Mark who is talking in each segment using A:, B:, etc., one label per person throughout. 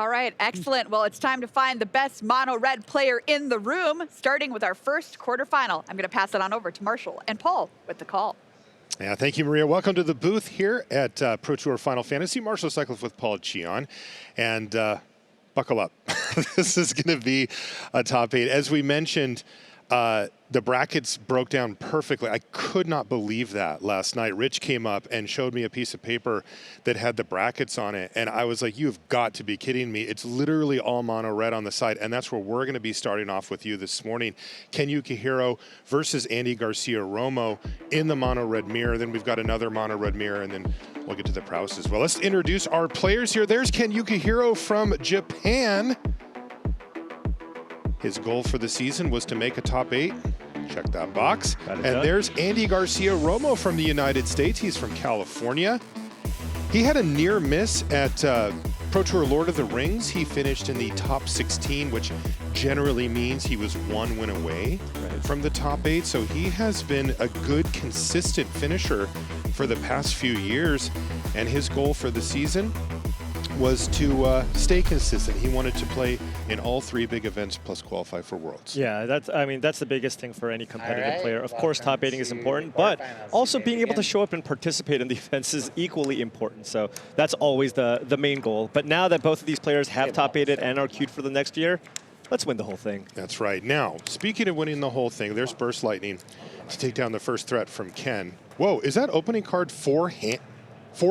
A: All right, excellent. Well, it's time to find the best mono red player in the room, starting with our first quarterfinal. I'm going to pass it on over to Marshall and Paul with the call.
B: Yeah, thank you, Maria. Welcome to the booth here at Pro Tour Final Fantasy. Marshall Sutcliffe with Paul Cheon. And buckle up. This is going to be a top 8. As we mentioned, the brackets broke down perfectly. I could not believe that last night. Rich came up and showed me a piece of paper that had the brackets on it. And I was like, you've got to be kidding me. It's literally all mono red on the side. And that's where we're going to be starting off with you this morning. Ken Yukuhiro versus Andy Garcia-Romo in the mono red mirror. Then we've got another mono red mirror, and then we'll get to the prowess as well. Let's introduce our players here. There's Ken Yukuhiro from Japan. His goal for the season was to make a top 8. Check that box. And there's Andy Garcia-Romo from the United States. He's from California. He had a near miss at Pro Tour Lord of the Rings. He finished in the top 16, which generally means he was 1 win away from the top 8. So he has been a good, consistent finisher for the past few years. And his goal for the season was to stay consistent. He wanted to play in all 3 big events plus qualify for Worlds.
C: Yeah, that's the biggest thing for any competitive player. Of course, top 8ing is important, but also being able to show up and participate in the events is equally important. So that's always the main goal. But now that both of these players have top 8'd and are queued for the next year, let's win the whole thing.
B: That's right. Now, speaking of winning the whole thing, there's Burst Lightning to take down the first threat from Ken. Whoa, is that opening card 4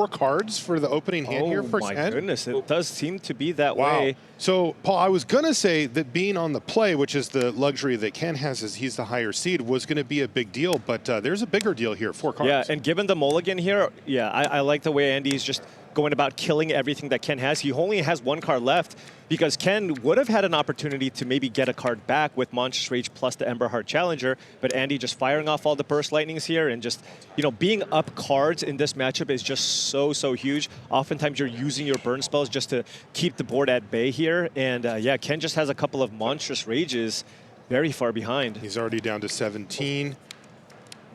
B: cards for the opening hand here for Ken?
C: Oh my goodness, it does seem to be that
B: wow.
C: way.
B: So, Paul, I was going to say that being on the play, which is the luxury that Ken has as he's the higher seed, was going to be a big deal, but there's a bigger deal here, 4 cards.
C: Yeah, and given the mulligan here, yeah, I like the way Andy's just going about killing everything that Ken has. He only has 1 card left because Ken would have had an opportunity to maybe get a card back with Monstrous Rage plus the Ember Heart Challenger, but Andy just firing off all the Burst Lightnings here and just, you know, being up cards in this matchup is just so huge. Oftentimes you're using your burn spells just to keep the board at bay here, and yeah, Ken just has a couple of Monstrous Rages very far behind.
B: He's already down to 17.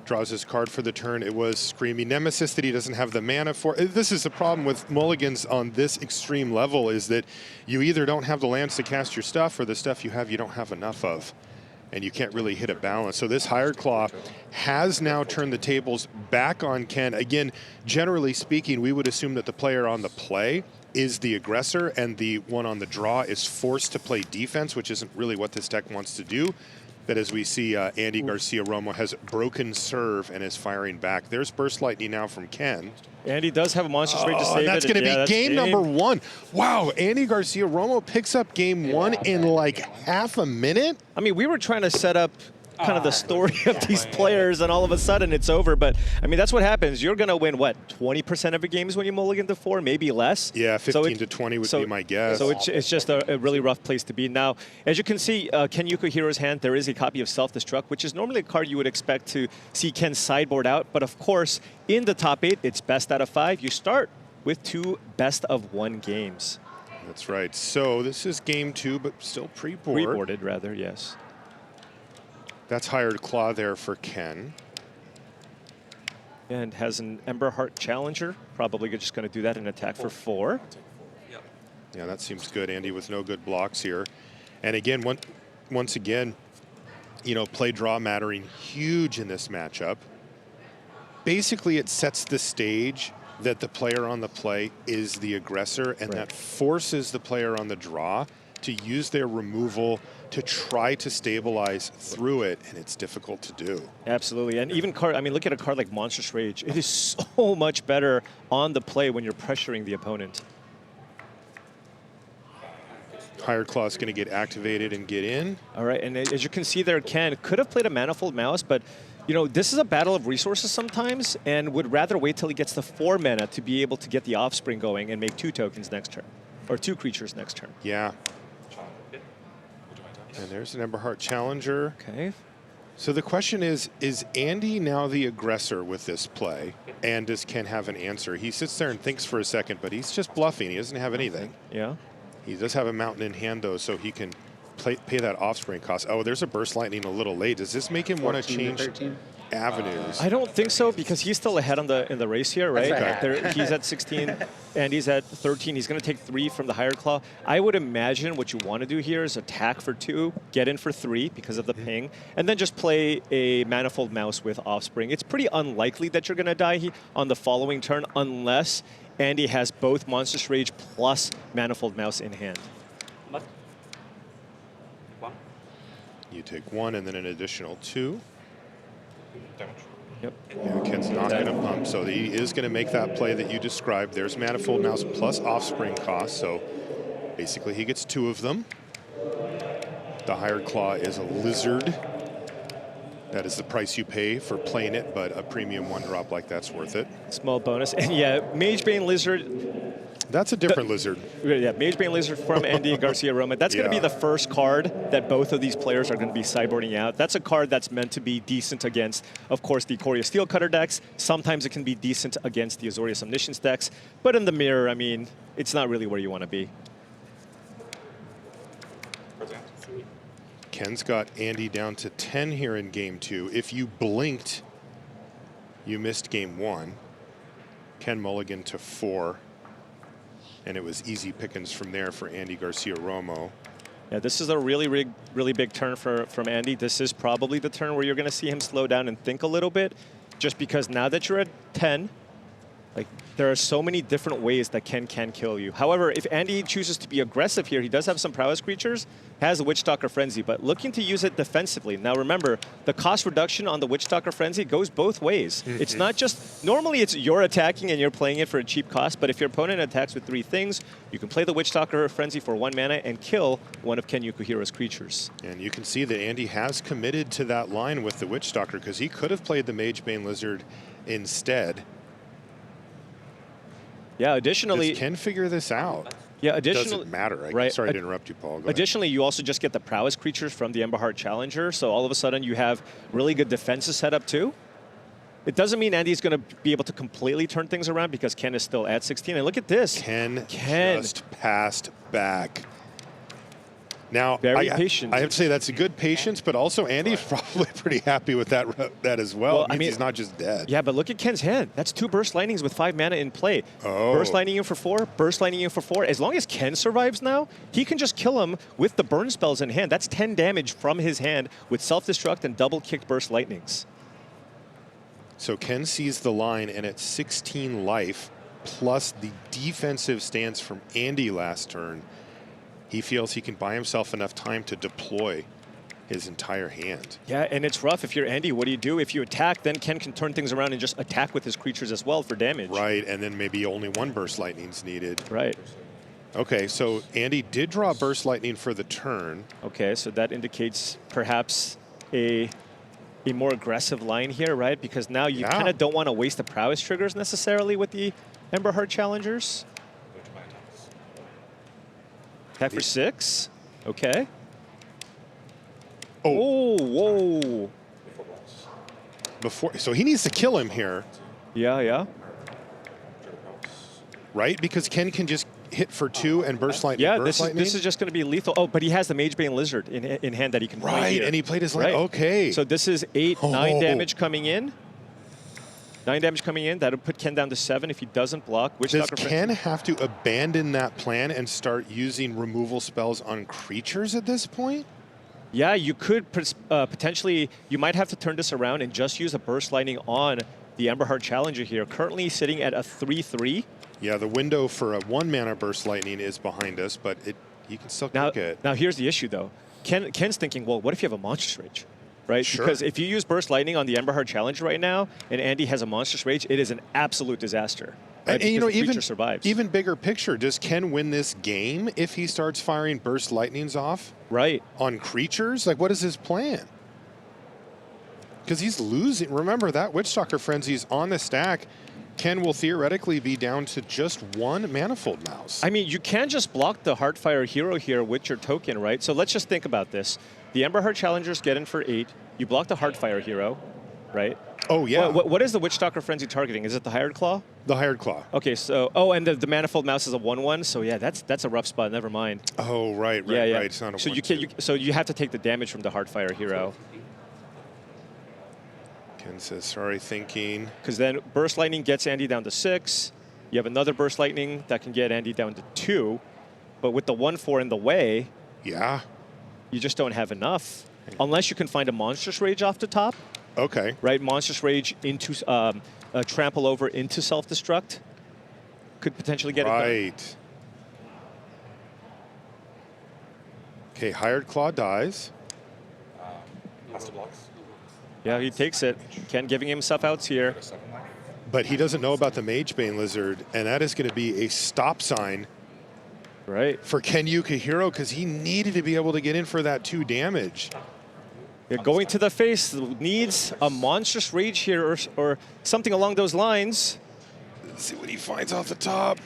B: Draws his card for the turn. It was Screaming Nemesis that he doesn't have the mana for. This is the problem with mulligans on this extreme level, is that you either don't have the lands to cast your stuff, or the stuff you have you don't have enough of, and you can't really hit a balance. So this Hired Claw has now turned the tables back on Ken. Again, generally speaking, we would assume that the player on the play is the aggressor and the one on the draw is forced to play defense, which isn't really what this deck wants to do. But as we see, Andy Garcia-Romo has broken serve and is firing back. There's Burst Lightning now from Ken.
C: Andy does have a Monstrous Rage to save it.
B: That's going to be game number 1. Wow, Andy Garcia-Romo picks up game 1 in like half a minute?
C: I mean, we were trying to set up kind of the story of these players, and all of a sudden it's over. But I mean, that's what happens. You're going to win, what, 20% of your games when you mulligan to 4, maybe less?
B: Yeah, 15 to 20 would be my guess.
C: So it's just a really rough place to be. Now, as you can see, Ken Yukuhiro's hand, there is a copy of Self-Destruct, which is normally a card you would expect to see Ken sideboard out. But of course, in the top 8, it's best out of 5. You start with 2 best of 1 games.
B: That's right. So this is game 2, but still pre-board.
C: Pre-boarded, rather, yes.
B: That's Hired Claw there for Ken.
C: And has an Ember Heart Challenger. Probably just going to do that and attack for 4.
B: Yeah, that seems good. Andy with no good blocks here. And again, once again, you know, play draw mattering huge in this matchup. Basically, it sets the stage that the player on the play is the aggressor, and that forces the player on the draw to use their removal to try to stabilize through it, and it's difficult to do.
C: Absolutely, and even I mean, look at a card like Monstrous Rage. It is so much better on the play when you're pressuring the opponent.
B: Hired Claw is going to get activated and get in.
C: All right, and as you can see there, Ken could have played a Manifold Mouse, but you know, this is a battle of resources sometimes, and would rather wait till he gets the 4 mana to be able to get the Offspring going and make 2 tokens next turn, or 2 creatures next turn.
B: Yeah. And there's an Ember Heart Challenger.
C: Okay.
B: So the question is Andy now the aggressor with this play? And does Ken have an answer? He sits there and thinks for a second, but he's just bluffing. He doesn't have anything.
C: Yeah.
B: He does have a Mountain in hand, though, so he can pay that Offspring cost. Oh, there's a Burst Lightning a little late. Does this make him want to change? avenues.
C: I don't think so, because he's still ahead on in the race here, right?
A: Okay.
C: He's at 16, and he's at 13. He's going to take 3 from the higher claw. I would imagine what you want to do here is attack for 2, get in for 3 because of the ping, and then just play a Manifold Mouse with Offspring. It's pretty unlikely that you're going to die on the following turn unless Andy has both Monstrous Rage plus Manifold Mouse in hand.
B: You take 1 and then an additional 2.
C: Yep.
B: Yeah, Ken's not going to pump, so he is going to make that play that you described. There's Manifold Mouse plus Offspring cost, so basically he gets 2 of them. The higher claw is a lizard. That is the price you pay for playing it, but a premium 1-drop like that's worth it.
C: Small bonus. And yeah, Magebane Lizard.
B: That's a different lizard.
C: Yeah, Magebane Lizard from Andy Garcia-Romo. That's going to be the first card that both of these players are going to be sideboarding out. That's a card that's meant to be decent against, of course, the Ikoria Steelcutter decks. Sometimes it can be decent against the Azorius Omniscience decks. But in the mirror, I mean, it's not really where you want to be.
B: Ken's got Andy down to 10 here in game 2. If you blinked, you missed game 1. Ken mulligan to 4. And it was easy pickings from there for Andy Garcia-Romo.
C: Yeah, this is a really big turn from Andy. This is probably the turn where you're going to see him slow down and think a little bit, just because now that you're at 10, like, there are so many different ways that Ken can kill you. However, if Andy chooses to be aggressive here, he does have some prowess creatures, has a Witchstalker Frenzy, but looking to use it defensively. Now remember, the cost reduction on the Witchstalker Frenzy goes both ways. It's not just, normally it's you're attacking and you're playing it for a cheap cost, but if your opponent attacks with 3 things, you can play the Witchstalker Frenzy for 1 mana and kill one of Ken Yukuhiro's creatures.
B: And you can see that Andy has committed to that line with the Witchstalker, because he could have played the Magebane Lizard instead.
C: Yeah, additionally...
B: Does Ken figure this out?
C: Yeah, additionally...
B: Doesn't matter.
C: Right.
B: Sorry to interrupt you, Paul. Go
C: additionally, you also just get the prowess creatures from the Emberheart Challenger, so all of a sudden you have really good defenses set up too. It doesn't mean Andy's going to be able to completely turn things around because Ken is still at 16. And look at this.
B: Ken just passed back. Now,
C: Very patient.
B: I have to say that's a good patience, but also Andy's probably pretty happy with that as well.
C: Well,
B: I mean, he's not just dead.
C: Yeah, but look at Ken's hand. That's 2 Burst Lightnings with 5 mana in play.
B: Oh.
C: Burst Lightning in for 4, Burst Lightning in for 4. As long as Ken survives now, he can just kill him with the burn spells in hand. That's 10 damage from his hand with Self-Destruct and double-kicked Burst Lightnings.
B: So Ken sees the line, and at 16 life, plus the defensive stance from Andy last turn, he feels he can buy himself enough time to deploy his entire hand.
C: Yeah, and it's rough. If you're Andy, what do you do? If you attack, then Ken can turn things around and just attack with his creatures as well for damage.
B: Right, and then maybe only 1 Burst Lightning's needed.
C: Right.
B: Okay, so Andy did draw Burst Lightning for the turn.
C: Okay, so that indicates perhaps a more aggressive line here, right? Because now you kind of don't want to waste the prowess triggers necessarily with the Emberheart Challengers. Attack for 6. Okay. Oh, whoa.
B: So he needs to kill him here.
C: Yeah.
B: Right? Because Ken can just hit for 2 and Burst Lightning.
C: Yeah, this is just going to be lethal. Oh, but he has the Magebane Lizard in hand that he can play here.
B: And he played his lightning. Okay.
C: So this is 9 damage coming in. 9 damage coming in. That'll put Ken down to 7 if he doesn't block.
B: Does Ken have to abandon that plan and start using removal spells on creatures at this point?
C: Yeah, you could potentially. You might have to turn this around and just use a Burst Lightning on the Emberheart Challenger here. Currently sitting at a 3/3.
B: Yeah, the window for a 1 mana Burst Lightning is behind us, but you can still cook it.
C: Now here's the issue though. Ken's thinking, well, what if you have a Monstrous Rage? Right?
B: Sure.
C: Because if you use Burst Lightning on the Emberheart Challenger right now, and Andy has a Monstrous Rage, it is an absolute disaster. Right?
B: And you know,
C: the creature survives.
B: even bigger picture, does Ken win this game if he starts firing Burst Lightnings off?
C: Right.
B: On creatures? Like, what is his plan? Because he's losing. Remember, that Witchstalker Frenzy's on the stack. Ken will theoretically be down to just 1 Manifold Mouse.
C: I mean, you can just block the Heartfire Hero here with your token, right? So let's just think about this. The Emberheart Challengers get in for 8. You block the Heartfire Hero, right?
B: Oh, yeah.
C: What is the Witchstalker Frenzy targeting? Is it the Hired Claw?
B: The Hired Claw.
C: Okay, so, and the Manifold Mouse is a 1/1, so yeah, that's a rough spot, never mind.
B: Oh, right. It's not a
C: so
B: 1/2.
C: so you have to take the damage from the Heartfire Hero.
B: Ken says, sorry, thinking.
C: Because then Burst Lightning gets Andy down to 6. You have another Burst Lightning that can get Andy down to 2. But with the 1-4 in the way,
B: yeah,
C: you just don't have enough. Unless you can find a Monstrous Rage off the top.
B: Okay.
C: Right, Monstrous Rage into trample over into self-destruct. Could potentially get it done.
B: Right. Okay, Hired Claw dies.
C: Yeah, he takes it. Ken giving himself outs here.
B: But he doesn't know about the Magebane Lizard, and that is going to be a stop sign for Ken Yukuhiro, because he needed to be able to get in for that 2 damage.
C: Yeah, going to the face needs a Monstrous Rage here or something along those lines.
B: Let's see what he finds off the top.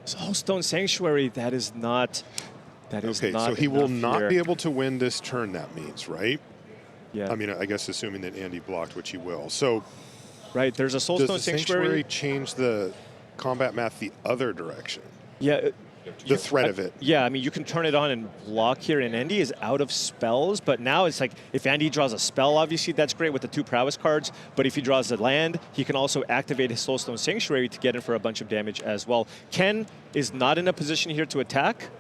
C: Soulstone Sanctuary, that is not
B: okay, so he will not
C: here.
B: be able to win this turn, that means, right?
C: Yeah.
B: I mean, I guess assuming that Andy blocked, which he will. So,
C: right, there's a Soulstone
B: does the Sanctuary change the combat math the other direction?
C: Yeah.
B: The threat of it.
C: Yeah, I mean, you can turn it on and block here, and Andy is out of spells, but now it's like, if Andy draws a spell, obviously that's great with the 2 prowess cards, but if he draws a land, he can also activate his Soulstone Sanctuary to get in for a bunch of damage as well. Ken is not in a position here to attack.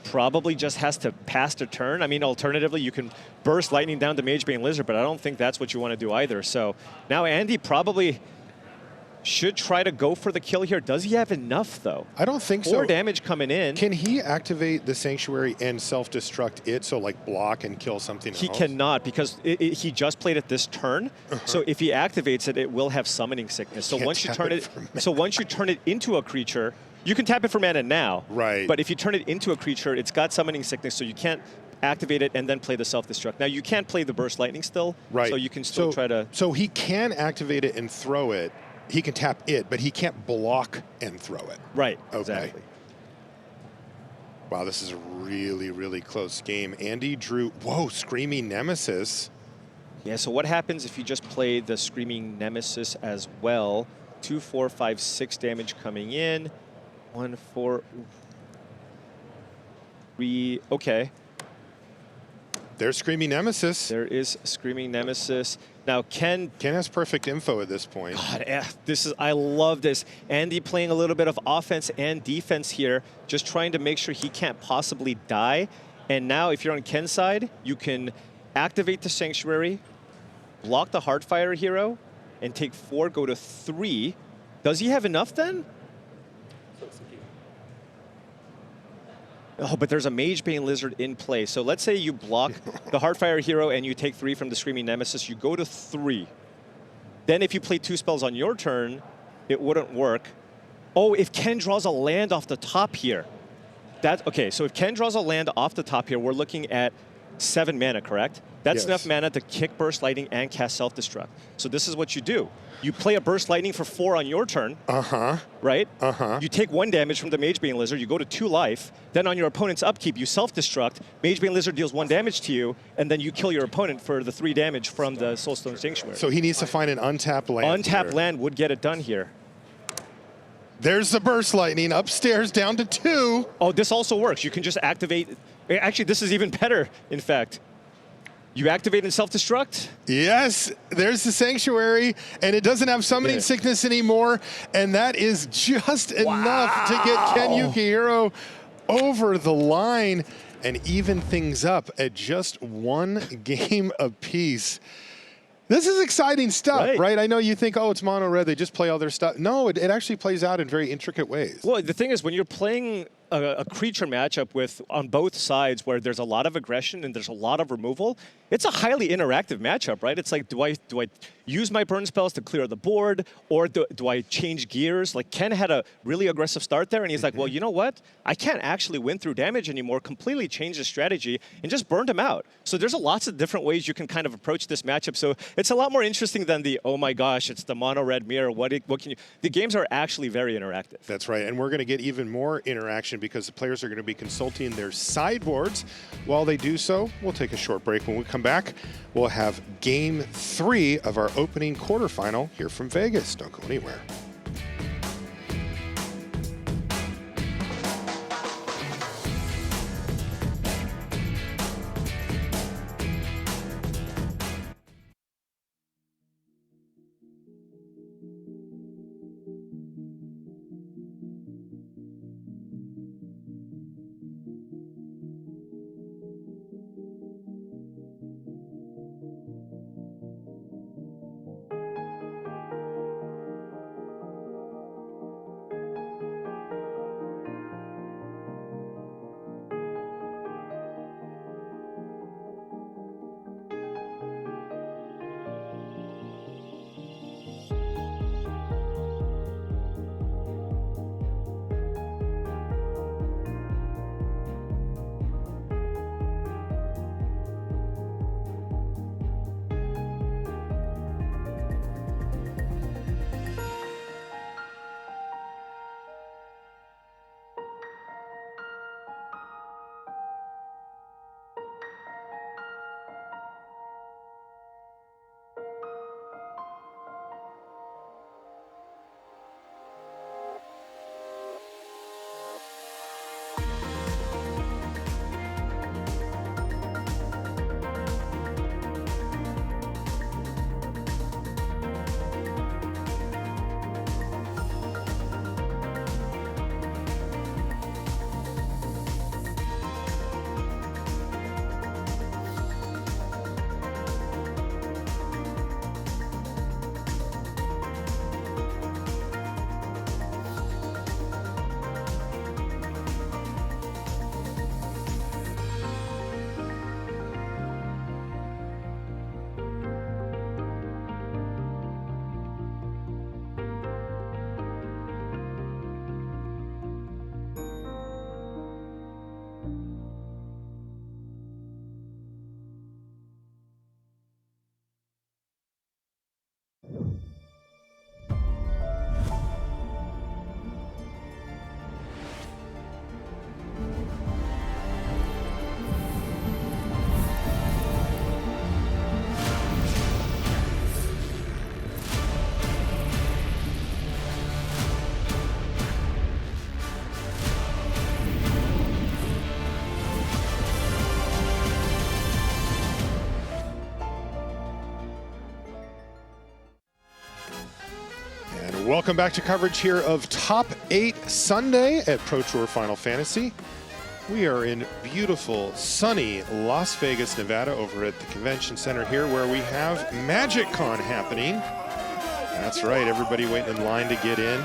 C: Probably just has to pass the turn. I mean, alternatively, you can burst Lightning down to Magebane Lizard, but I don't think that's what you want to do either. So now Andy probably should try to go for the kill here. Does he have enough, though?
B: I don't think so.
C: 4 damage coming in.
B: Can he activate the Sanctuary and self-destruct it, so like block and kill something else?
C: He cannot, because he just played it this turn. So if he activates it, it will have summoning sickness. So once you turn it into a creature, you can tap it for mana now.
B: Right.
C: But if you turn it into a creature, it's got summoning sickness, so you can't activate it and then play the self-destruct. Now you can play the Burst Lightning still.
B: Right.
C: So you can still try to.
B: So he can activate it and throw it. He can tap it, but he can't block and throw it.
C: Right,
B: okay.
C: Exactly.
B: Wow, this is a really, really close game. Andy drew, whoa, Screaming Nemesis.
C: Yeah, so what happens if you just play the Screaming Nemesis as well? 2, 4, 5, 6 damage coming in. 1, 4, 3, okay.
B: There's Screaming Nemesis.
C: There is Screaming Nemesis. Now, Ken
B: has perfect info at this point.
C: God, I love this. Andy playing a little bit of offense and defense here, just trying to make sure he can't possibly die. And now, if you're on Ken's side, you can activate the Sanctuary, block the Heartfire hero, and take 4, go to 3. Does he have enough then? Oh, but there's a Magebane Lizard in play. So let's say you block the Heartfire hero and you take 3 from the Screaming Nemesis. You go to 3. Then if you play 2 spells on your turn, it wouldn't work. Oh, if Ken draws a land off the top here. Okay, so if Ken draws a land off the top here, we're looking at 7 mana, correct? That's enough mana to kick Burst Lightning and cast Self-Destruct. So this is what you do. You play a Burst Lightning for 4 on your turn, right? You take 1 damage from the Magebane Lizard, you go to 2 life, then on your opponent's upkeep, you self-destruct, Magebane Lizard deals 1 damage to you, and then you kill your opponent for the 3 damage from the Soulstone Sanctuary.
B: So he needs to find an untapped land.
C: Untapped land would get it done here.
B: There's the Burst Lightning, upstairs down to 2.
C: Oh, this also works. You can just activate, actually this is even better, in fact. You activate and self-destruct?
B: Yes, there's the Sanctuary, and it doesn't have summoning sickness anymore, and that is just enough to get Ken Yukuhiro over the line and even things up at just 1 game apiece. This is exciting stuff, right? I know you think, oh, it's mono red, they just play all their stuff. No, it actually plays out in very intricate ways.
C: Well, the thing is, when you're playing a creature matchup with on both sides where there's a lot of aggression and there's a lot of removal, it's a highly interactive matchup, right? It's like, do I use my burn spells to clear the board, or do I change gears? Like, Ken had a really aggressive start there, and he's like, well, you know what? I can't actually win through damage anymore, completely changed his strategy, and just burned him out. So there's lots of different ways you can kind of approach this matchup. So it's a lot more interesting than the, oh my gosh, it's the mono red mirror. What can you? The games are actually very interactive.
B: That's right, and we're going to get even more interaction because the players are going to be consulting their sideboards. While they do so, we'll take a short break. When we come back, we'll have Game 3 of our opening quarterfinal here from Vegas. Don't go anywhere. Welcome back to coverage here of Top 8 Sunday at Pro Tour Final Fantasy. We are in beautiful, sunny Las Vegas, Nevada, over at the Convention Center here, where we have MagicCon happening. That's right, everybody waiting in line to get in.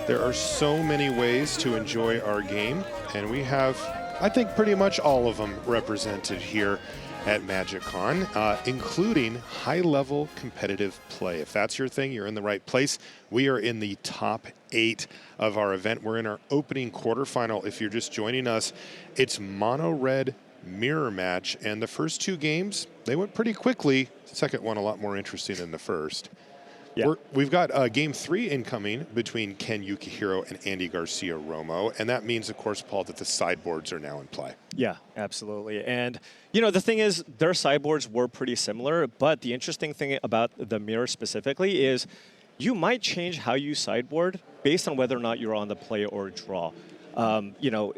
B: There are so many ways to enjoy our game, and we have, I think, pretty much all of them represented here at MagicCon, including high-level competitive play. If that's your thing, you're in the right place. We are in the top 8 of our event. We're in our opening quarterfinal. If you're just joining us, it's mono-red mirror match, and the first 2 games, they went pretty quickly. The second one a lot more interesting than the first. Yeah. We've got Game 3 incoming between Ken Yukuhiro and Andy Garcia-Romo, and that means, of course, Paul, that the sideboards are now in play.
C: Yeah, absolutely. And, you know, the thing is, their sideboards were pretty similar, but the interesting thing about the mirror specifically is you might change how you sideboard based on whether or not you're on the play or draw. You know,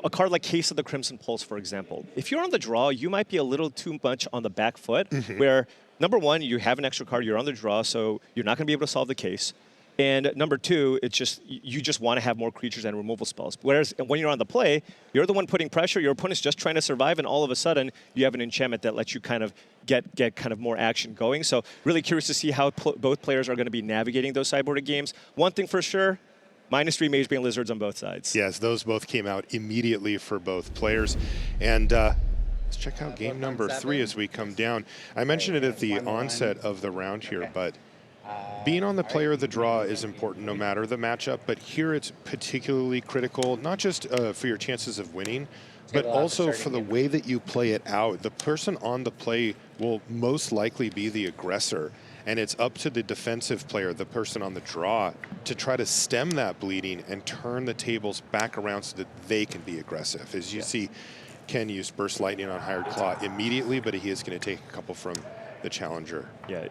C: a card like Case of the Crimson Pulse, for example. If you're on the draw, you might be a little too much on the back foot, where number one, you have an extra card, you're on the draw, so you're not going to be able to solve the case. And number two, it's just you just want to have more creatures and removal spells. Whereas when you're on the play, you're the one putting pressure, your opponent's just trying to survive, and all of a sudden, you have an enchantment that lets you kind of get kind of more action going. So really curious to see how both players are going to be navigating those sideboarded games. One thing for sure, -3 Magebane Lizards on both sides.
B: Yes, those both came out immediately for both players. And let's check out game number 3 as we come down. I mentioned it at the onset of the round here, but being on the play or the draw is important no matter the matchup, but here it's particularly critical, not just for your chances of winning, but also for the way that you play it out. The person on the play will most likely be the aggressor, and it's up to the defensive player, the person on the draw, to try to stem that bleeding and turn the tables back around so that they can be aggressive. As you see, Ken used Burst Lightning on Hired Claw immediately, but he is going to take a couple from the challenger.
C: Yeah.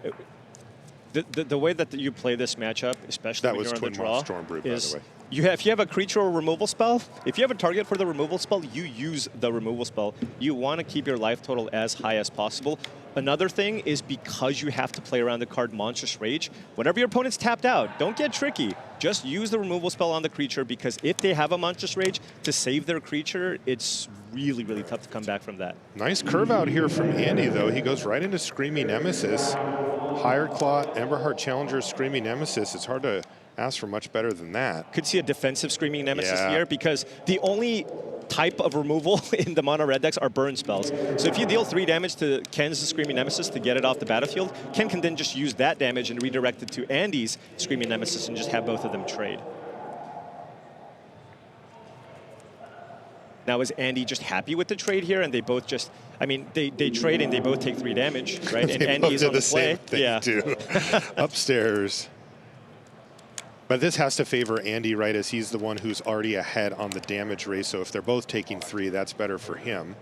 C: The way that you play this matchup, especially when you're on the draw, is if you have a creature or removal spell, if you have a target for the removal spell, you use the removal spell. You want to keep your life total as high as possible. Another thing is, because you have to play around the card Monstrous Rage, whenever your opponent's tapped out, don't get tricky. Just use the removal spell on the creature, because if they have a Monstrous Rage to save their creature, it's really, really tough to come back from that.
B: Nice curve out here from Andy, though. He goes right into Screaming Nemesis. Hired Claw, Emberheart Challenger, Screaming Nemesis. It's hard to ask for much better than that.
C: Could see a defensive Screaming Nemesis here, because the only type of removal in the mono red decks are burn spells. So if you deal 3 damage to Ken's Screaming Nemesis to get it off the battlefield, Ken can then just use that damage and redirect it to Andy's Screaming Nemesis and just have both of them trade. Now, is Andy just happy with the trade here, and they both just, I mean, they trade and they both take 3 damage, right? And Andy is on the play.
B: Same thing too. Upstairs. But this has to favor Andy, right, as he's the one who's already ahead on the damage race. So if they're both taking 3, that's better for him.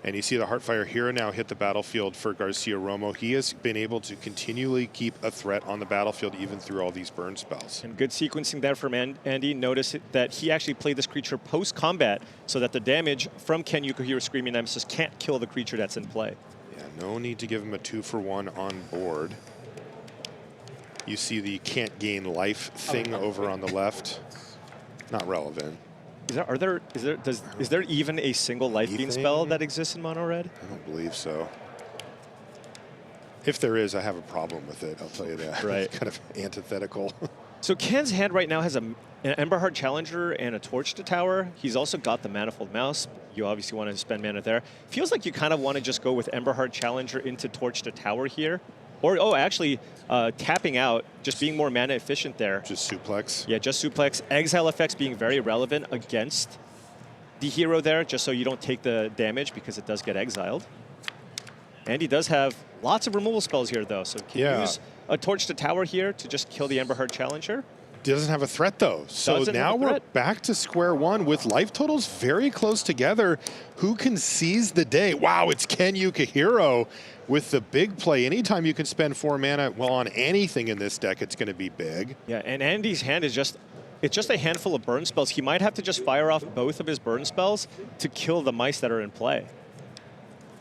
B: And you see the Heartfire Hero now hit the battlefield for Garcia-Romo. He has been able to continually keep a threat on the battlefield even through all these burn spells.
C: And good sequencing there from Andy. Notice that he actually played this creature post-combat so that the damage from Ken Yukuhiro Screaming Nemesis can't kill the creature that's in play.
B: Yeah, no need to give him a 2-for-1 on board. You see the can't gain life thing over on the left. Not relevant.
C: Is there even a single life gain spell that exists in mono red?
B: I don't believe so. If there is, I have a problem with it, I'll tell you that.
C: Right.
B: It's kind of antithetical.
C: So Ken's hand right now has an Emberheart Challenger and a Torch to Tower. He's also got the Manifold Mouse. You obviously want to spend mana there. Feels like you kind of want to just go with Emberheart Challenger into Torch to Tower here. Or, oh, actually, tapping out, just being more mana efficient there.
B: Just suplex?
C: Yeah, just suplex. Exile effects being very relevant against the hero there, just so you don't take the damage, because it does get exiled. And he does have lots of removal spells here, though, so can you use a Torch to Tower here to just kill the Emberheart Challenger?
B: Doesn't have a threat, though. So now we're back to square one with life totals very close together. Who can seize the day? Wow, it's Ken Yukuhiro with the big play. Anytime you can spend 4 mana, well, on anything in this deck, it's going to be big.
C: Yeah, and Andy's hand is just, it's just a handful of burn spells. He might have to just fire off both of his burn spells to kill the mice that are in play.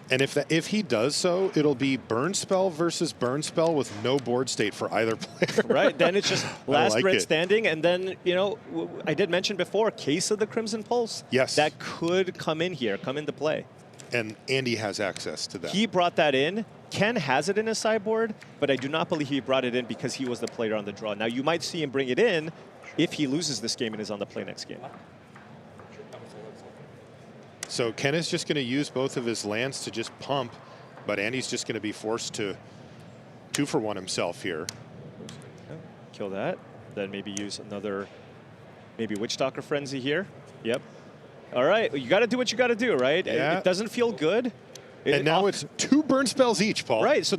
B: And if he does so, it'll be burn spell versus burn spell with no board state for either player.
C: Right, then it's just last
B: like
C: grid
B: it.
C: standing, and then, you know, I did mention before, case of the Crimson Pulse.
B: Yes.
C: That could come in here, come into play.
B: And Andy has access to that.
C: He brought that in. Ken has it in his sideboard, but I do not believe he brought it in because he was the player on the draw. Now, you might see him bring it in if he loses this game and is on the play next game.
B: So Ken is just going to use both of his lands to just pump, but Andy's just going to be forced to 2-for-1 himself here.
C: Kill that. Then maybe use another, maybe Witchstalker Frenzy here. Yep. All right, you got to do what you got to do, right?
B: Yeah.
C: It doesn't feel good.
B: And now it's 2 burn spells each, Paul.
C: Right, so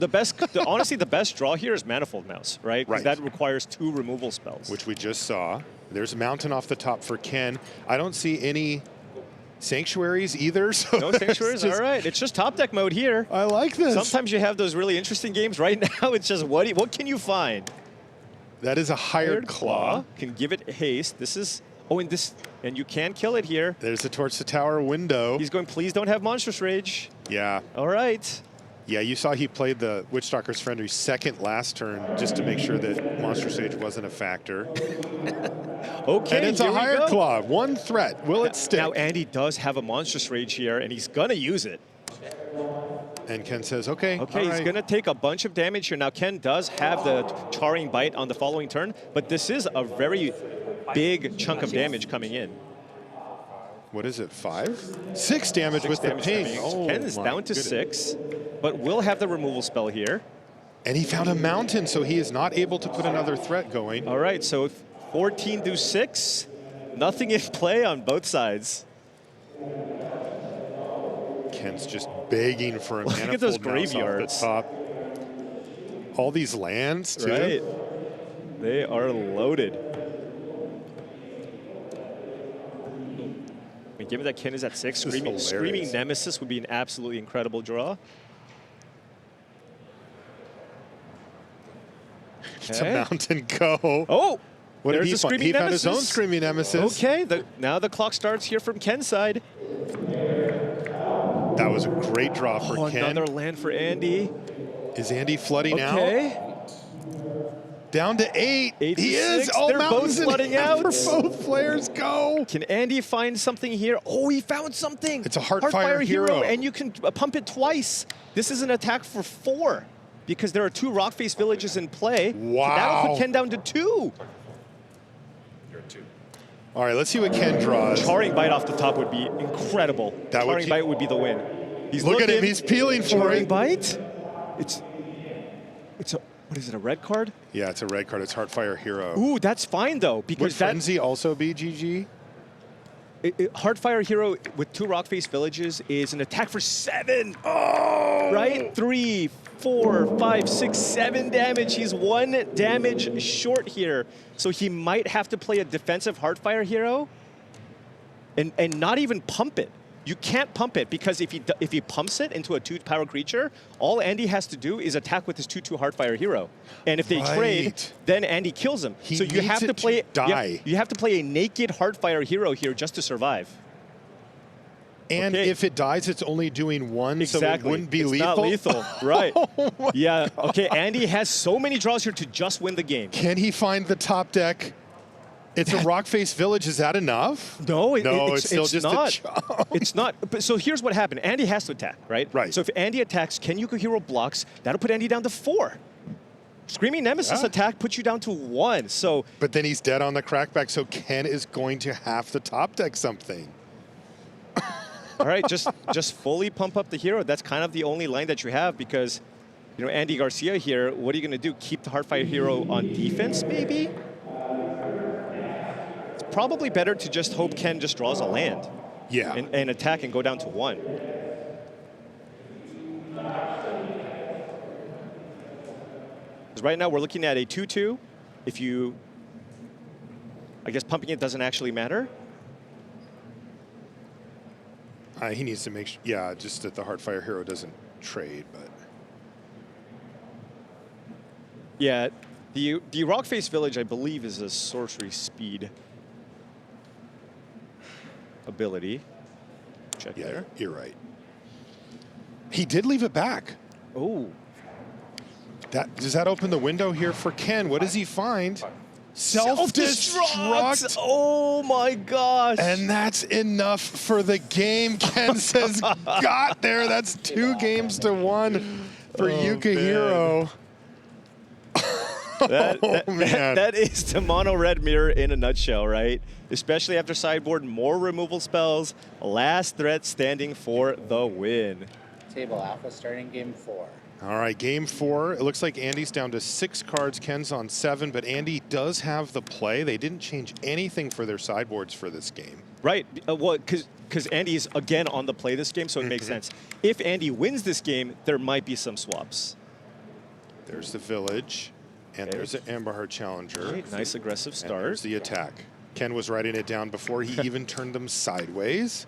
C: honestly, the best draw here is Manifold Mouse, right? Because that requires 2 removal spells.
B: Which we just saw. There's a mountain off the top for Ken. I don't see any sanctuaries either. So
C: no sanctuaries? All right, it's just top deck mode here.
B: I like this.
C: Sometimes you have those really interesting games. Right now, it's just what can you find?
B: That is a hired claw.
C: Can give it haste. This is, and you can kill it here.
B: There's the Torch the Tower window.
C: He's going, please don't have Monstrous Rage.
B: Yeah.
C: All right.
B: Yeah, you saw he played the Witchstalker's Frenzy second last turn just to make sure that Monstrous Rage wasn't a factor.
C: Okay,
B: and it's a hired claw. 1 threat. Will it stick?
C: Now, Andy does have a Monstrous Rage here, and he's going to use it.
B: And Ken says, okay.
C: Okay, he's going to take a bunch of damage here. Now, Ken does have the Charring Bite on the following turn, but this is a very big chunk of damage coming in.
B: What is it, 5? 6 damage with the ping.
C: Oh, Ken is down to 6, but will have the removal spell here.
B: And he found a mountain, so he is not able to put another threat going.
C: All right, so 14 to 6, nothing in play on both sides.
B: Ken's just begging for a
C: Look
B: manifold
C: at those
B: mouse
C: graveyards.
B: off the top. All these lands, too.
C: Right. They are loaded. I mean, given that Ken is at 6, Screaming Nemesis would be an absolutely incredible draw.
B: It's a mountain go.
C: Oh!
B: What did
C: there's
B: he
C: the
B: find?
C: Screaming
B: He found
C: Nemesis.
B: his own Screaming Nemesis.
C: Okay, now the clock starts here from Ken's side.
B: That was a great draw for Ken.
C: Another land for Andy.
B: Is Andy flooding out?
C: Okay.
B: Down to 8. He is.
C: 6.
B: All
C: They're
B: mountains
C: both flooding out.
B: for both players. Go.
C: Can Andy find something here? Oh, he found something.
B: It's a Heartfire Hero.
C: And you can pump it twice. This is an attack for 4 because there are 2 Rockface Villages in play.
B: Wow.
C: So that'll put Ken down to 2.
B: All right, let's see what Ken draws.
C: Charring Bite off the top would be incredible. Charring Bite would be the win.
B: Look at him. He's peeling for
C: Charring
B: it.
C: Bite? It's a, what is it, a red card?
B: Yeah, it's a red card. It's Heartfire Hero.
C: Ooh, that's fine, though, because
B: Would Frenzy also be GG?
C: Heartfire Hero with 2 Rockface Villages is an attack for 7. Oh! Right? 3, 4, 5, 6, 7 damage. He's 1 damage short here. So he might have to play a defensive Heartfire Hero and not even pump it. You can't pump it because if he pumps it into a 2-power creature, all Andy has to do is attack with his 2/2 Heartfire Hero. And if they trade, then Andy kills him.
B: He
C: so you have to play
B: die.
C: You have to play a naked Heartfire Hero here just to survive.
B: And if it dies, it's only doing 1, so it wouldn't be lethal.
C: Not lethal, right? Yeah. Okay. Andy has so many draws here to just win the game.
B: Can he find the top deck? It's a Rockface Village. Is that enough?
C: No,
B: it's still just
C: not.
B: a chunk.
C: It's not. But so here's what happened. Andy has to attack, right?
B: Right.
C: So if Andy attacks, Ken Yukuhiro blocks. That'll put Andy down to 4. Screaming Nemesis attack puts you down to 1. So.
B: But then he's dead on the crackback, so Ken is going to have to top deck something.
C: All right, just fully pump up the hero. That's kind of the only line that you have because, you know, Andy Garcia here, what are you going to do? Keep the Heartfire Hero on defense, maybe? It's probably better to just hope Ken just draws a land.
B: Yeah.
C: And attack and go down to 1. Because right now we're looking at a 2/2. If you, I guess pumping it doesn't actually matter.
B: He needs to make sure, yeah, just that the Heartfire Hero doesn't trade, but.
C: Yeah, the Rockface Village, I believe, is a sorcery speed ability. Check there.
B: You're right. He did leave it back.
C: Oh.
B: Does that open the window here for Ken? What does he find? Self-destruct.
C: Oh my gosh.
B: And that's enough for the game. Ken says, got there. That's 2 games to 1 for Yukuhiro.
C: That is the mono red mirror in a nutshell, right? Especially after sideboard, more removal spells. Last threat standing for the win.
D: Table Alpha starting game 4.
B: All right, game 4. It looks like Andy's down to 6 cards. Ken's on 7, but Andy does have the play. They didn't change anything for their sideboards for this game.
C: Right. Well, because Andy's again on the play this game, so it makes sense. If Andy wins this game, there might be some swaps.
B: There's the village, and there's an Amberheart Challenger.
C: Right, nice aggressive start.
B: And there's the attack. Ken was writing it down before he even turned them sideways.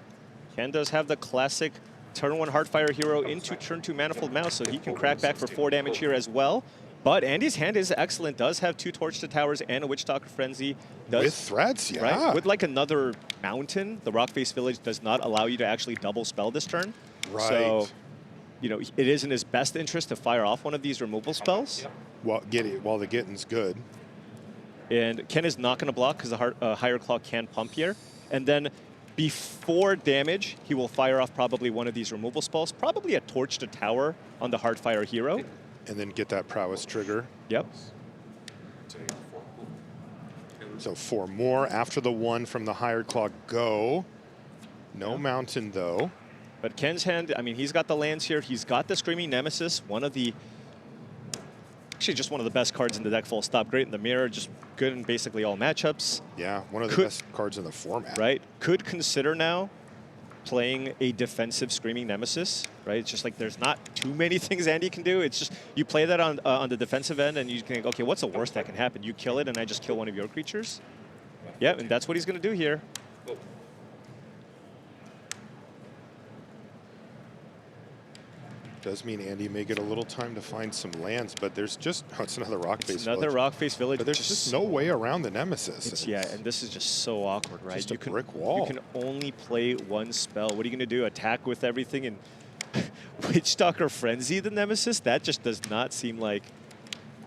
C: Ken does have the classic turn 1 Heartfire hero into turn 2 Manifold Mouse, so he can crack back for 4 damage here as well. But Andy's hand is excellent, does have 2 Torch to Towers and a Witchstalker Frenzy.
B: With threats, yeah.
C: Right? With like another mountain, the Rockface Village does not allow you to actually double spell this turn.
B: Right.
C: So, you know, it is in his best interest to fire off one of these removal spells.
B: Well, while the getting's good.
C: And Ken is not going to block because the Higher Claw can pump here. And then before damage, he will fire off probably one of these removal spells, probably a Torch to Tower on the Heartfire hero.
B: And then get that prowess trigger.
C: Yep.
B: So 4 more after the 1 from the Higher Claw go. No mountain though.
C: But Ken's hand, I mean, he's got the lands here. He's got the Screaming Nemesis, actually just one of the best cards in the deck, full stop. Great in the mirror, just good in basically all matchups.
B: Yeah, one of the best cards in the format.
C: Right. Could consider now playing a defensive Screaming Nemesis, right? It's just like there's not too many things Andy can do. It's just you play that on the defensive end and you think, okay, what's the worst that can happen? You kill it and I just kill one of your creatures. Yeah, and that's what he's going to do here.
B: Does mean Andy may get a little time to find some lands, but there's just, it's another Rockface Village.
C: Another Rockface Village.
B: But there's just no way around the Nemesis.
C: Yeah, and this is just so awkward, right?
B: Just a brick wall.
C: You can only play 1 spell. What are you going to do? Attack with everything and Witchstalker Frenzy the Nemesis? That just does not seem like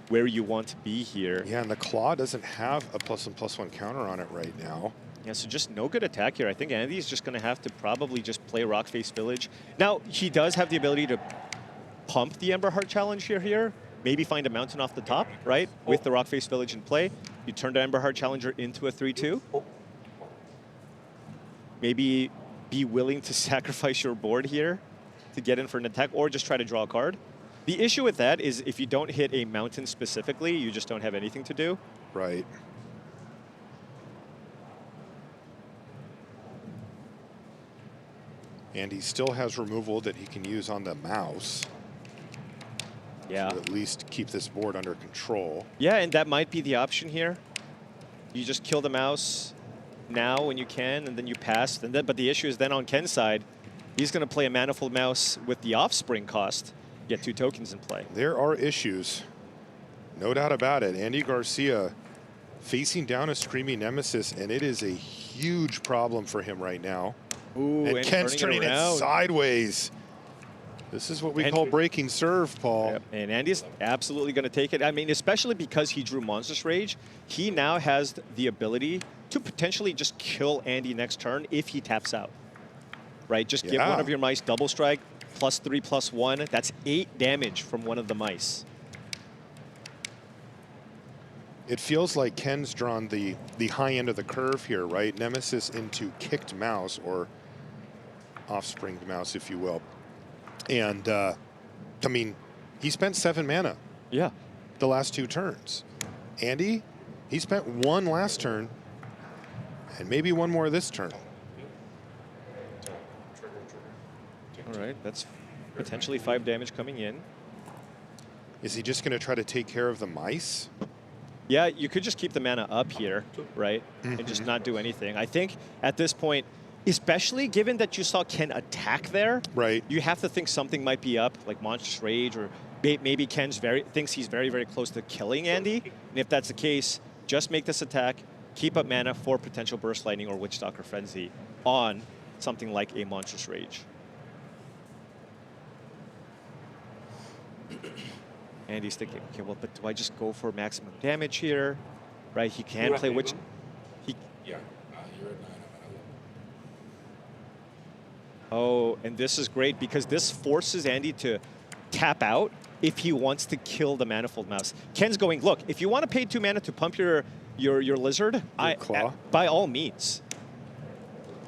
C: where you want to be here.
B: Yeah, and the Claw doesn't have a +1/+1 counter on it right now.
C: Yeah, so just no good attack here. I think Andy's just going to have to probably just play Rockface Village. Now, he does have the ability to pump the Emberheart Challenger here. Maybe find a mountain off the top, right? With the Rockface Village in play. You turn the Emberheart Challenger into a 3/2. Maybe be willing to sacrifice your board here to get in for an attack, or just try to draw a card. The issue with that is if you don't hit a mountain specifically, you just don't have anything to do.
B: Right. And he still has removal that he can use on the mouse.
C: Yeah.
B: To at least keep this board under control.
C: Yeah, and that might be the option here. You just kill the mouse now when you can, and then you pass. And then, but the issue is then on Ken's side, he's going to play a Manifold Mouse with the Offspring cost. Get 2 tokens in play.
B: There are issues. No doubt about it. Andy Garcia facing down a Screaming Nemesis, and it is a huge problem for him right now.
C: Ooh,
B: and Ken's turning it sideways. This is what we call breaking serve, Paul.
C: Yep. And Andy's absolutely going to take it. I mean, especially because he drew Monstrous Rage, he now has the ability to potentially just kill Andy next turn if he taps out. Right? Just give one of your mice double strike, +3/+1. That's 8 damage from one of the mice.
B: It feels like Ken's drawn the high end of the curve here, right? Nemesis into kicked mouse, or offspring mouse, if you will. And, I mean, he spent 7 mana.
C: Yeah.
B: The last 2 turns. Andy, he spent 1 last turn, and maybe 1 more this turn.
C: All right, that's potentially 5 damage coming in.
B: Is he just going to try to take care of the mice?
C: Yeah, you could just keep the mana up here, right? And just not do anything. I think at this point, especially given that you saw Ken attack there,
B: right?
C: You have to think something might be up, like Monstrous Rage, or maybe Ken's thinks he's very, very close to killing Andy. And if that's the case, just make this attack, keep up mana for potential Burst Lightning or Witchstalker Frenzy on something like a Monstrous Rage. Andy's thinking, okay, well, but do I just go for maximum damage here? Right, he can play which...
E: Yeah, you're at 9.
C: Oh, and this is great because this forces Andy to tap out if he wants to kill the Manifold Mouse. Ken's going, look, if you want to pay 2 mana to pump your lizard,
B: claw.
C: by all means.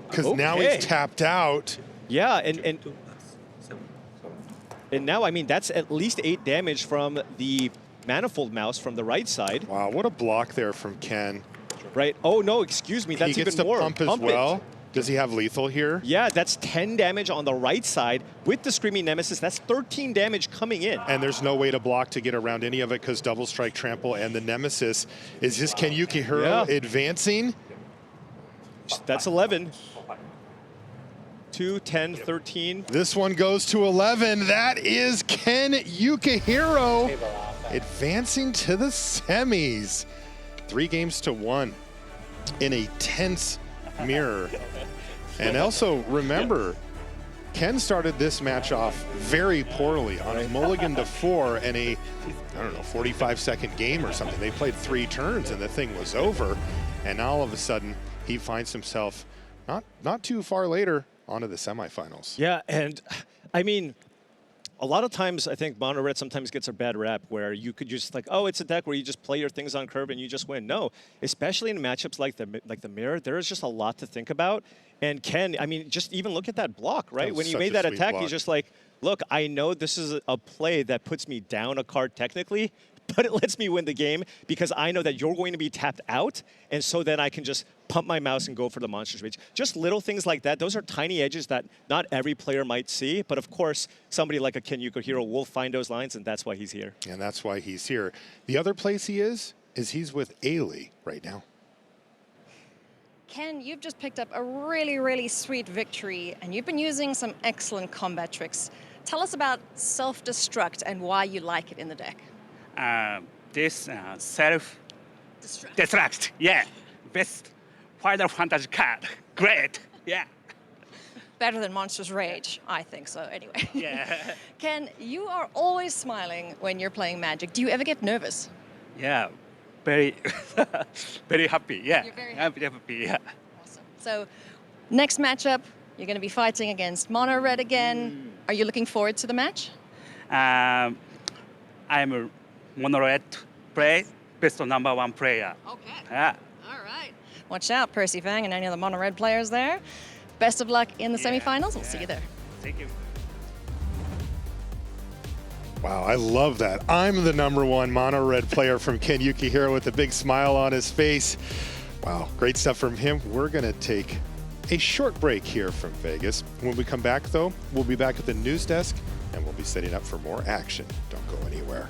B: Because now he's tapped out.
C: Yeah, and now, I mean, that's at least 8 damage from the Manifold Mouse from the right side.
B: Wow, what a block there from Ken.
C: Right? Oh, no, excuse me. That's
B: he gets
C: even more.
B: to pump as well. Does he have lethal here?
C: Yeah, that's 10 damage on the right side with the Screaming Nemesis. That's 13 damage coming in.
B: And there's no way to block to get around any of it because double strike trample and the Nemesis. Is this Ken Yukuhiro advancing?
C: That's 11. 2, 10, 13.
B: This one goes to 11. That is Ken Yukuhiro advancing to the semis. 3 games to 1 in a tense mirror. And also remember, Ken started this match off very poorly on a mulligan to 4 and a, I don't know, 45-second game or something. They played 3 turns and the thing was over. And now all of a sudden he finds himself not too far later onto the semifinals.
C: Yeah, and I mean, a lot of times I think Mono Red sometimes gets a bad rap where you could just like, oh, it's a deck where you just play your things on curve and you just win. No, especially in matchups like the mirror, there is just a lot to think about. And Ken, I mean, just even look at that block, right? When he made that attack, he's just like, look, I know this is a play that puts me down a card technically, but it lets me win the game because I know that you're going to be tapped out, and so then I can just pump my mouse and go for the Monstrous Rage. Just little things like that. Those are tiny edges that not every player might see, but of course, somebody like a Ken Yukuhiro will find those lines, and that's why he's here.
B: And that's why he's here. The other place he is he's with Ailey right now.
F: Ken, you've just picked up a really, really sweet victory, and you've been using some excellent combat tricks. Tell us about self-destruct and why you like it in the deck.
G: This self-destruct, yeah, best Final Fantasy card, great, yeah.
F: Better than Monstrous Rage, I think so, anyway.
G: Yeah.
F: Ken, you are always smiling when you're playing Magic. Do you ever get nervous?
G: Yeah, very, very happy, yeah.
F: You're very
G: happy, yeah.
F: Awesome. So, next matchup, you're going to be fighting against Mono Red again. Are you looking forward to the match?
G: I'm a Mono Red play, best #1 player.
F: Okay.
G: Yeah.
F: All right. Watch out, Percy Fang and any of the Mono Red players there. Best of luck in the semifinals. We'll see you there.
G: Thank you.
B: Wow, I love that. I'm the #1 mono red player from Ken Yukuhiro with a big smile on his face. Wow, great stuff from him. We're going to take a short break here from Vegas. When we come back, though, we'll be back at the news desk and we'll be setting up for more action. Don't go anywhere.